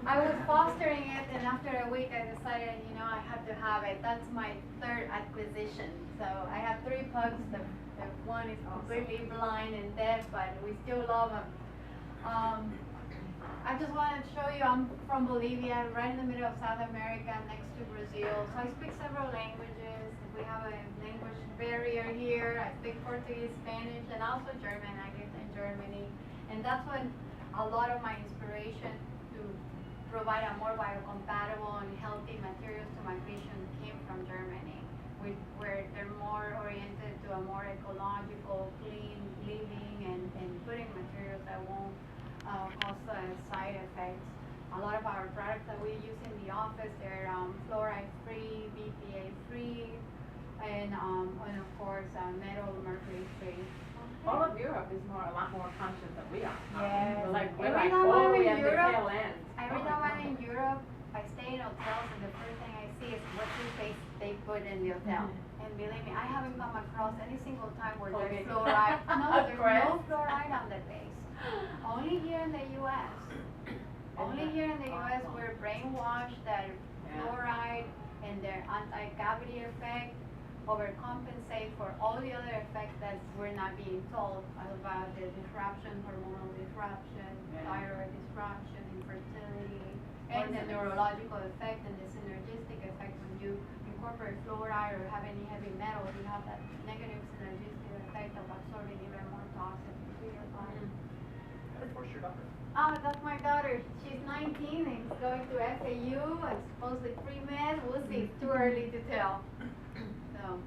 I was fostering it, and after a week I decided, you know, I have to have it. That's my third acquisition. So I have 3 pugs. The one is completely blind and deaf, but we still love him. I just wanted to show you I'm from Bolivia, right in the middle of South America, next to Brazil. So I speak several languages. We have a language barrier here. I speak Portuguese, Spanish, and also German. I lived in Germany. And that's when a lot of my inspiration to provide a more biocompatible and healthy materials to my patients came from Germany, where they're more oriented to a more ecological, clean living and putting materials that won't cause side effects. A lot of our products that we use in the office, they're fluoride-free, BPA-free, and of course, metal mercury-free. All of Europe is a lot more conscious than we are. Yes. We're like, oh, we have the tail end. Every time I'm in Europe, I stay in hotels, and the first thing I see is what toothpaste they put in the hotel. And believe me, I haven't come across any single time where there's fluoride. No, there's no fluoride on the base. Only here in the U.S. Only here in the U.S. we're brainwashed that fluoride and their anti-cavity effect overcompensate for all the other effects that we're not being told about the disruption, hormonal disruption, thyroid disruption, infertility, and the neurological effect and the synergistic effect. When you incorporate fluoride or have any heavy metals, you have that negative synergistic effect of absorbing even more toxins into your body. Where's your daughter? That's my daughter. She's 19 and is going to FAU. It's supposedly pre-med. We'll see. It's too early to tell. So,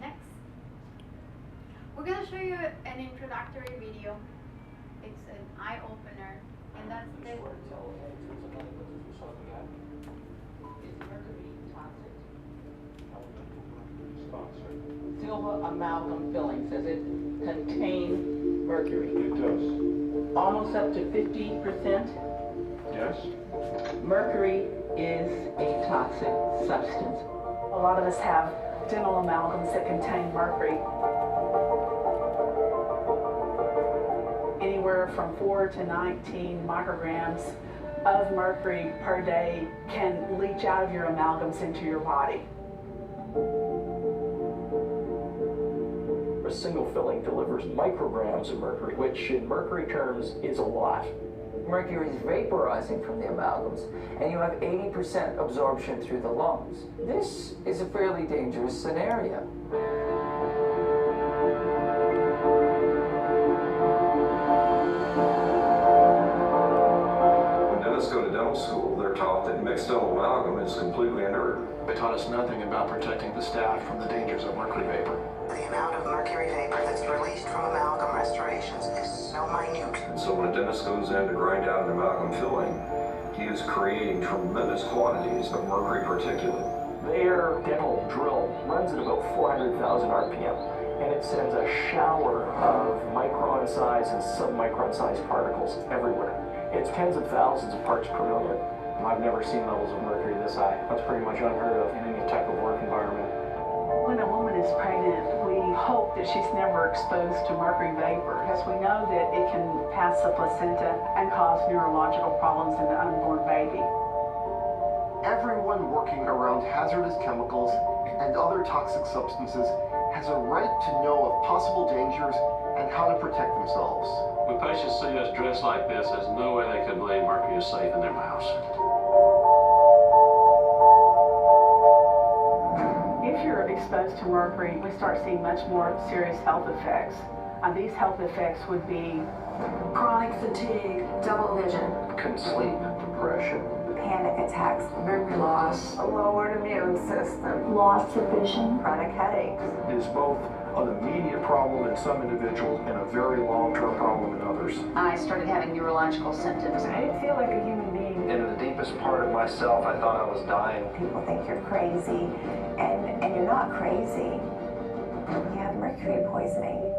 next. We're going to show you an introductory video. It's an eye-opener. And that's it. Is mercury toxic? Silver amalgam fillings, does it contain mercury? It does. Almost up to 50%. Yes. Mercury is a toxic substance. A lot of us have dental amalgams that contain mercury. Anywhere from 4 to 19 micrograms of mercury per day can leach out of your amalgams into your body. A single filling delivers micrograms of mercury, which in mercury terms is a lot. Mercury is vaporizing from the amalgams, and you have 80% absorption through the lungs. This is a fairly dangerous scenario. When dentists go to dental school, they're taught that mixed dental amalgam is completely inert. They taught us nothing about protecting the staff from the dangers of mercury vapor. The amount of mercury vapor that's released from amalgam restorations is so minute. And so when a dentist goes in to grind out an amalgam filling, he is creating tremendous quantities of mercury particulate. Their dental drill runs at about 400,000 RPM, and it sends a shower of micron size and submicron size particles everywhere. It's tens of thousands of parts per million. I've never seen levels of mercury this high. That's pretty much unheard of in any type of work environment. When a woman is pregnant, we hope that she's never exposed to mercury vapor, because we know that it can pass the placenta and cause neurological problems in the unborn baby. Everyone working around hazardous chemicals and other toxic substances has a right to know of possible dangers and how to protect themselves. When patients see us dressed like this, there's no way they can believe mercury is safe in their mouths. If you're exposed to mercury, we start seeing much more serious health effects. These health effects would be chronic fatigue, double vision, Couldn't sleep, depression, panic attacks, memory loss, a lowered immune system, loss of vision, chronic headaches. It is both an immediate problem in some individuals and a very long-term problem in others. I started having neurological symptoms. I didn't feel like a human being. In the deepest part of myself, I thought I was dying. People think you're crazy, and you're not crazy. You have mercury poisoning.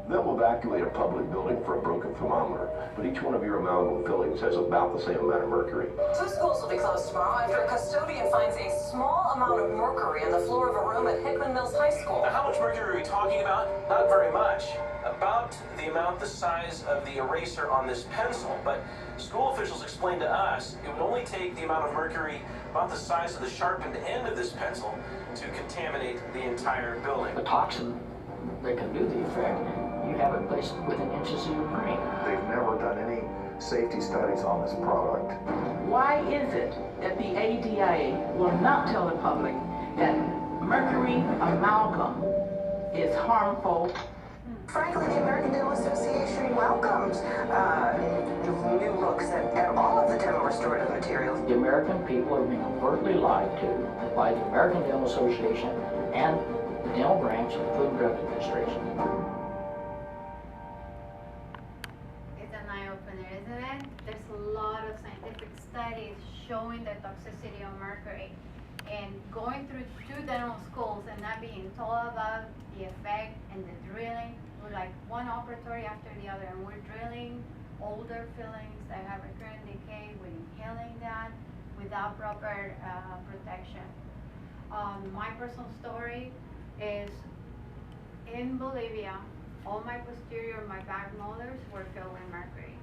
They'll evacuate a public building for a broken thermometer, but each one of your amalgam fillings has about the same amount of mercury. 2 schools will be closed tomorrow after a custodian finds a small amount of mercury on the floor of a room at Hickman Mills High School. Now, how much mercury are we talking about? Not very much. About the amount the size of the eraser on this pencil, but school officials explain explained to us it would only take the amount of mercury about the size of the sharpened end of this pencil to contaminate the entire building. The toxin that can do the effect, you have it placed within inches of your brain. They've never done any safety studies on this product. Why is it that the ADA will not tell the public that mercury amalgam is harmful? Frankly, the American Dental Association welcomes new looks at all of the dental restorative materials. The American people are being overtly lied to by the American Dental Association and Dental Branch of the Food and Drug Administration. It's an eye-opener, isn't it? There's a lot of scientific studies showing the toxicity of mercury. And going through 2 dental schools and not being told about the effect and the drilling, we're like one operatory after the other, and we're drilling older fillings that have recurrent decay, we're inhaling that without proper protection. My personal story is in Bolivia, all my posterior, my back molars were filled with mercury.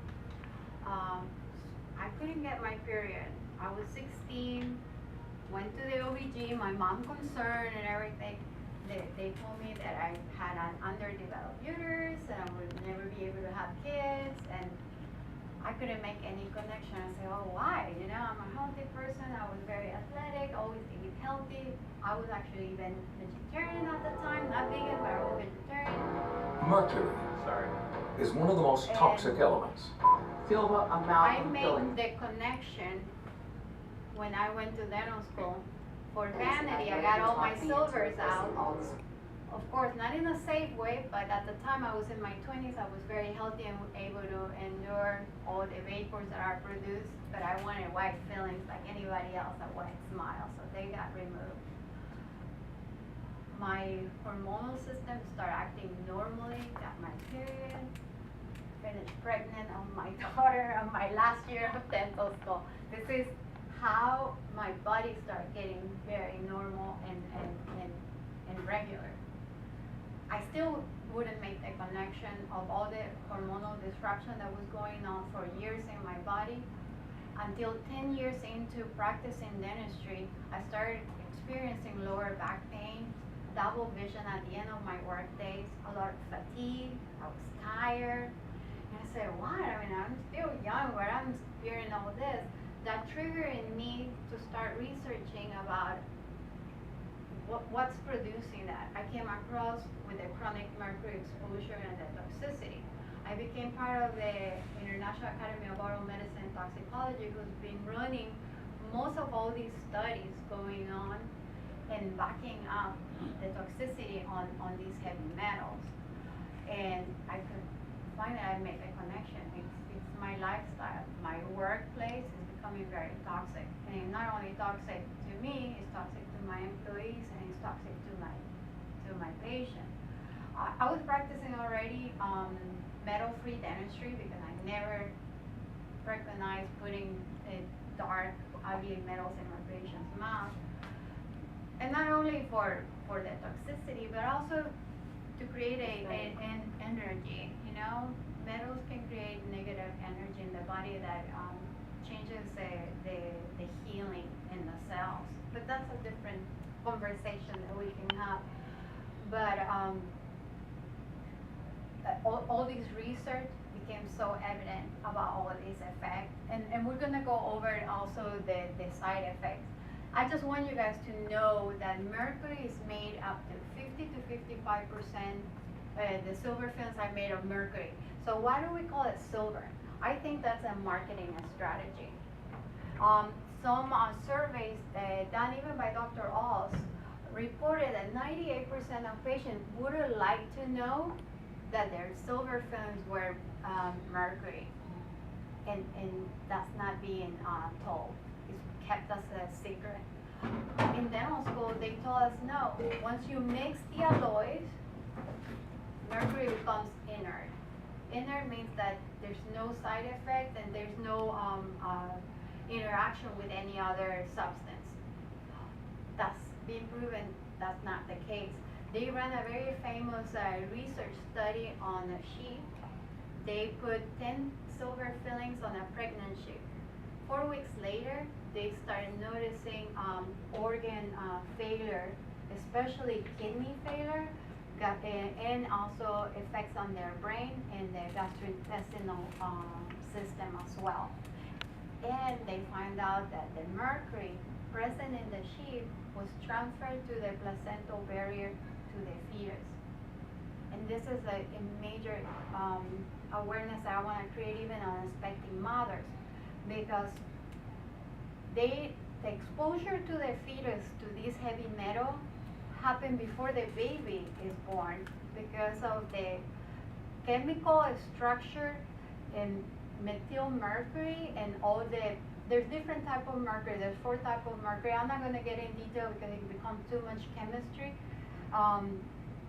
I couldn't get my period. I was 16, went to the OBG, my mom concerned and everything. They told me that I had an underdeveloped uterus and I would never be able to have kids, and I couldn't make any connection. I said, oh, why? You know, I'm a healthy person, I was very athletic, always eating healthy. I was actually even vegetarian at the time, not vegan, but I was vegetarian. Mercury is one of the most toxic elements. Silver I amalgam made filling. the connection when I went to dental school. For vanity, I got all my silvers out. Of course, not in a safe way, but at the time I was in my 20s, I was very healthy and able to endure all the vapors that are produced, but I wanted white fillings like anybody else, a white smile, so they got removed. My hormonal system started acting normally, got my period, finished pregnant on my daughter on my last year of dental school. This is how my body started getting very normal and regular. I still wouldn't make the connection of all the hormonal disruption that was going on for years in my body until 10 years into practicing dentistry. I started experiencing lower back pain, double vision at the end of my work days, a lot of fatigue, I was tired. And I said, what? I mean, I'm still young, but I'm experiencing all this. That triggered in me to start researching about what's producing that. I came across with the chronic mercury exposure and the toxicity. I became part of the International Academy of Oral Medicine and Toxicology, who's been running most of all these studies going on and backing up the toxicity on these heavy metals. And I could finally I made a connection. It's my lifestyle. My workplace is becoming very toxic. And it's not only toxic to me, it's toxic to my employees and it's toxic to my patient. I was practicing already metal-free dentistry because I never recognized putting dark, ugly metals in my patient's mouth. And not only for the toxicity, but also to create an energy, you know? Metals can create negative energy in the body that changes the healing in the cells. But that's a different conversation that we can have. But all this research became so evident about all of these effects. And we're gonna go over also the side effects. I just want you guys to know that mercury is made up to 50 to 55%. The silver films are made of mercury. So why do we call it silver? I think that's a marketing strategy. Some surveys done even by Dr. Oz reported that 98% of patients would have liked to know that their silver films were mercury. And that's not being told. It's kept as a secret. In dental school, they told us no. Once you mix the alloys, mercury becomes inert. Inert means that there's no side effect and there's no interaction with any other substance. That's been proven that's not the case. They ran a very famous research study on a sheep. They put 10 silver fillings on a pregnant sheep. they started noticing organ failure, especially kidney failure, and also effects on their brain and their gastrointestinal system as well. And they find out that the mercury present in the sheep was transferred to the placental barrier to the fetus. And this is a major awareness that I want to create even on expecting mothers, because the exposure to the fetus to this heavy metal happen before the baby is born because of the chemical structure in methyl mercury and all there's different type of mercury. There's 4 types of mercury. I'm not going to get in detail because it becomes too much chemistry.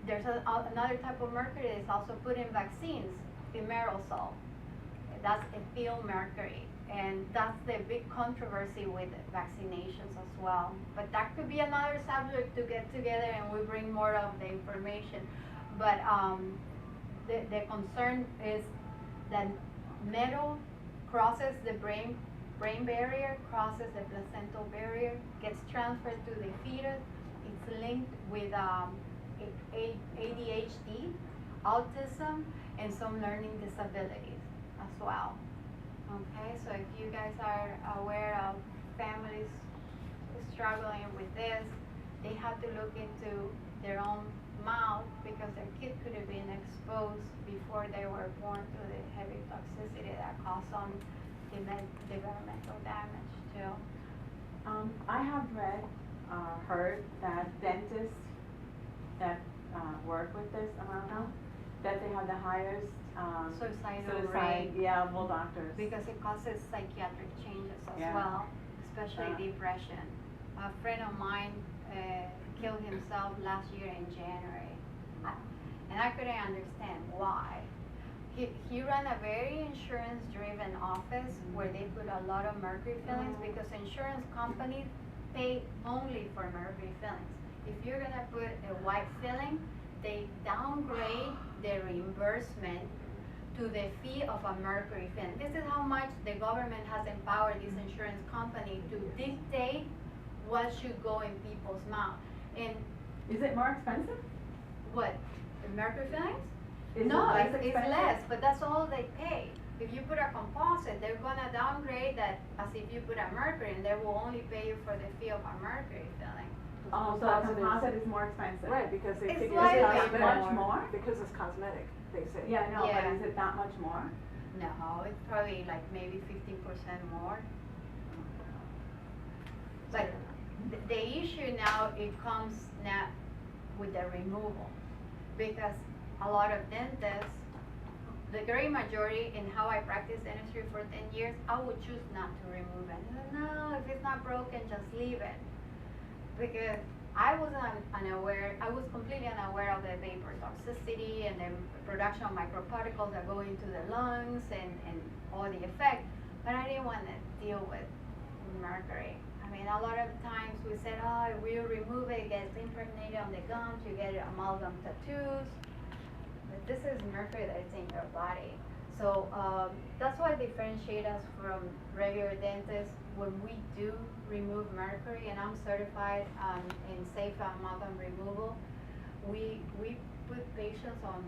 There's another type of mercury that is also put in vaccines, thimerosal. That's ethyl mercury. And that's the big controversy with vaccinations as well. But that could be another subject to get together and we bring more of the information. But the concern is that metal crosses the brain barrier, crosses the placental barrier, gets transferred to the fetus. It's linked with ADHD, autism, and some learning disabilities as well. Okay, so if you guys are aware of families struggling with this, they have to look into their own mouth because their kid could have been exposed before they were born to the heavy toxicity that caused some developmental damage too. I have heard that dentists that work with this amalgam, that they have the highest suicidal rate. Yeah, of all doctors. Because it causes psychiatric changes as Yeah. well, especially depression. A friend of mine killed himself last year in January. And I couldn't understand why. He ran a very insurance-driven office where they put a lot of mercury fillings because insurance companies pay only for mercury fillings. If you're gonna put a white filling, they downgrade the reimbursement to the fee of a mercury filling. This is how much the government has empowered this insurance company to dictate what should go in people's mouth. And is it more expensive? What? The mercury fillings? Is No, it it's less, but that's all they pay. If you put a composite, they're gonna downgrade that as if you put a mercury, and they will only pay you for the fee of a mercury filling. Oh, so a composite is more expensive. Right, because they It's figure slightly much more? because it's cosmetic, they say. Yeah, no, Yeah. but is it that much more? No, it's probably like maybe 15% more. But the issue now, it comes now with the removal, because a lot of dentists, the great majority in how I practice dentistry for 10 years, I would choose not to remove it. No, if it's not broken, just leave it. Because I was completely unaware of the vapor toxicity and the production of microparticles that go into the lungs and all the effect, but I didn't want to deal with mercury. I mean, a lot of times we said, oh, if we remove it, it gets impregnated on the gums, you get amalgam tattoos. But this is mercury that is in your body. So that's what differentiates us from regular dentists. When we do remove mercury, and I'm certified in safe amalgam removal, we put patients on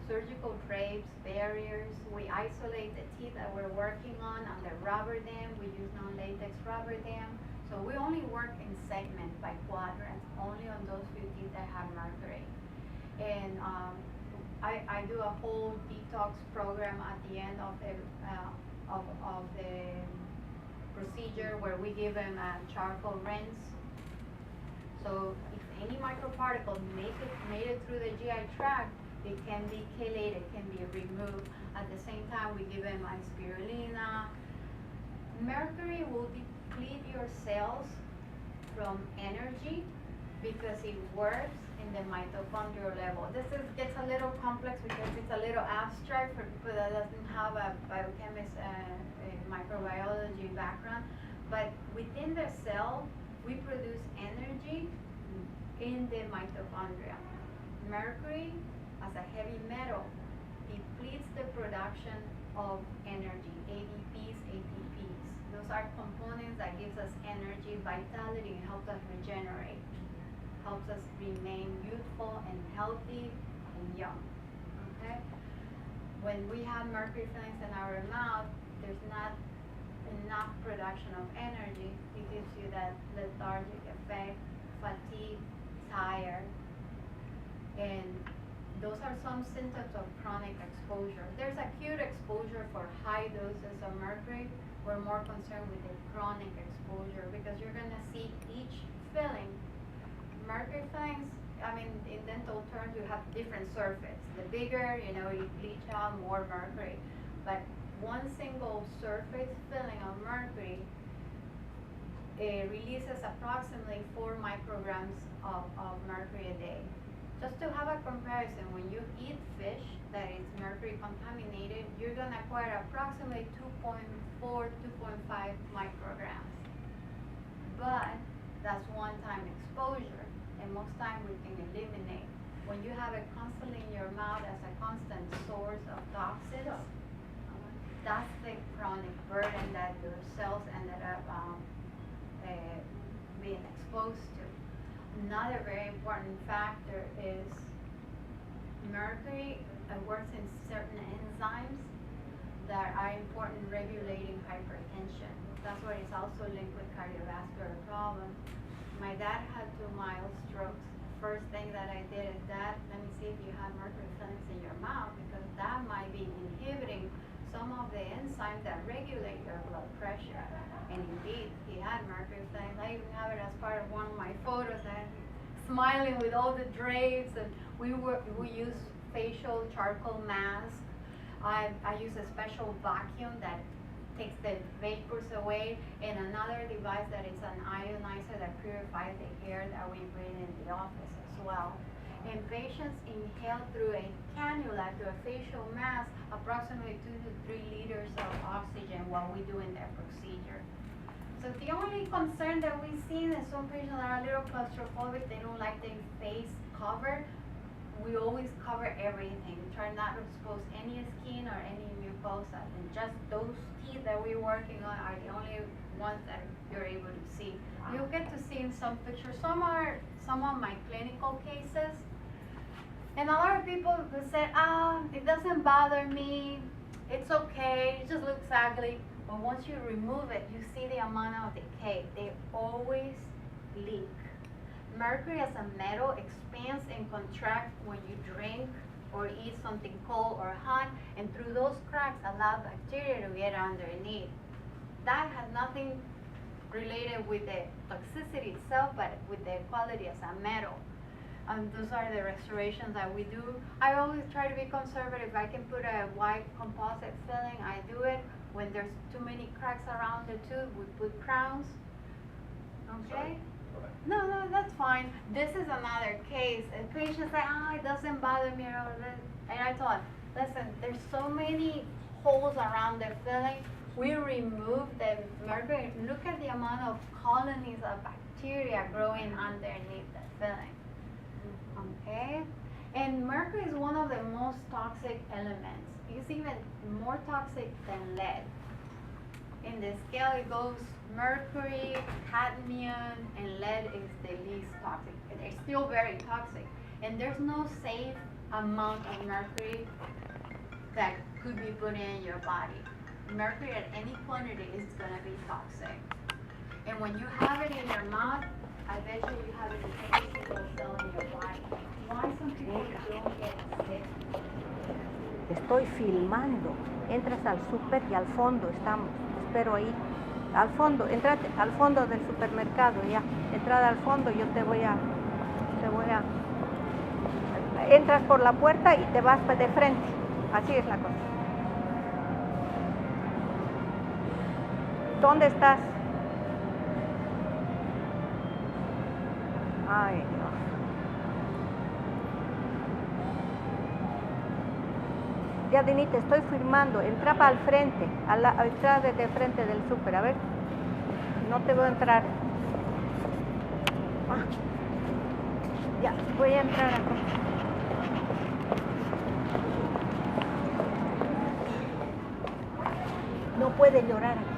surgical drapes, barriers. We isolate the teeth that we're working on the rubber dam. We use non-latex rubber dam. So we only work in segments by quadrants, only on those few teeth that have mercury. And I do a whole detox program at the end of the procedure where we give them a charcoal rinse. So if any microparticle made it through the GI tract, it can be chelated, it can be removed. At the same time, we give them a spirulina. Mercury will deplete your cells from energy because it works in the mitochondrial level. This gets a little complex because it's a little abstract for people that doesn't have a biochemist, microbiology background. But within the cell, we produce energy in the mitochondria. Mercury, as a heavy metal, depletes the production of energy, ADPs, ATPs. Those are components that gives us energy, vitality, and help us regenerate. Helps us remain youthful and healthy and young. Okay? When we have mercury fillings in our mouth, there's not enough production of energy. It gives you that lethargic effect, fatigue, tired, and those are some symptoms of chronic exposure. There's acute exposure for high doses of mercury. We're more concerned with the chronic exposure because you're gonna see each filling. Mercury fillings, I mean, in dental terms, you have different surface. The bigger, you know, you bleach out more mercury. But one single surface filling of mercury releases approximately 4 micrograms of mercury a day. Just to have a comparison, when you eat fish that is mercury contaminated, you're gonna acquire approximately 2.4, 2.5 micrograms. But that's one-time exposure, and most time we can eliminate. When you have it constantly in your mouth as a constant source of toxins, that's the chronic burden that your cells ended up being exposed to. Another very important factor is mercury works in certain enzymes that are important in regulating hypertension. That's why it's also linked with cardiovascular problems. My dad had 2 mild strokes. First thing that I did is, Dad, let me see if you have mercury fillings in your mouth, because that might be inhibiting some of the enzymes that regulate your blood pressure. And indeed, he had mercury fillings. I even have it as part of one of my photos, and smiling with all the drapes, and we use facial charcoal mask. I use a special vacuum that takes the vapors away, and another device that is an ionizer that purifies the air that we breathe in the office as well. And patients inhale through a cannula, through a facial mask, approximately 2 to 3 liters of oxygen while we do in their procedure. So the only concern that we see is some patients are a little claustrophobic, they don't like their face covered. We always cover everything. We try not to expose any skin or any mucosa, and just those teeth that we're working on are the only ones that you're able to see. You'll get to see in some pictures. Some are some of my clinical cases. And a lot of people will say, it doesn't bother me, it's okay, it just looks ugly. But once you remove it, you see the amount of decay. They always leak. Mercury as a metal expands and contracts when you drink or eat something cold or hot, and through those cracks allow bacteria to get underneath. That has nothing related with the toxicity itself, but with the quality as a metal. Those are the restorations that we do. I always try to be conservative. If I can put a white composite filling, I do it. When there's too many cracks around the tooth, we put crowns. Okay? No, that's fine. This is another case. And patients say, it doesn't bother me at all. And I thought, listen, there's so many holes around the filling. We remove the mercury. Look at the amount of colonies of bacteria growing underneath the filling. Okay? And mercury is one of the most toxic elements. It's even more toxic than lead. In the scale, it goes mercury, cadmium, and lead is the least toxic. It's still very toxic. And there's no safe amount of mercury that could be put in your body. Mercury at any quantity is going to be toxic. And when you have it in your mouth, I bet you have it in every single cell in your body. Why some people don't get sick? Estoy filmando. Entras al súper y al fondo estamos. Espero ahí. Al fondo, entrate al fondo del supermercado ya. Entrada al fondo, yo te voy a. Entras por la puerta y te vas de frente. Así es la cosa. ¿Dónde estás? Ay, Dios. Ya, Dini, te estoy firmando. Entra para el frente, entra desde el frente del súper. A ver, no te voy a entrar. Ya, voy a entrar acá. No puede llorar acá.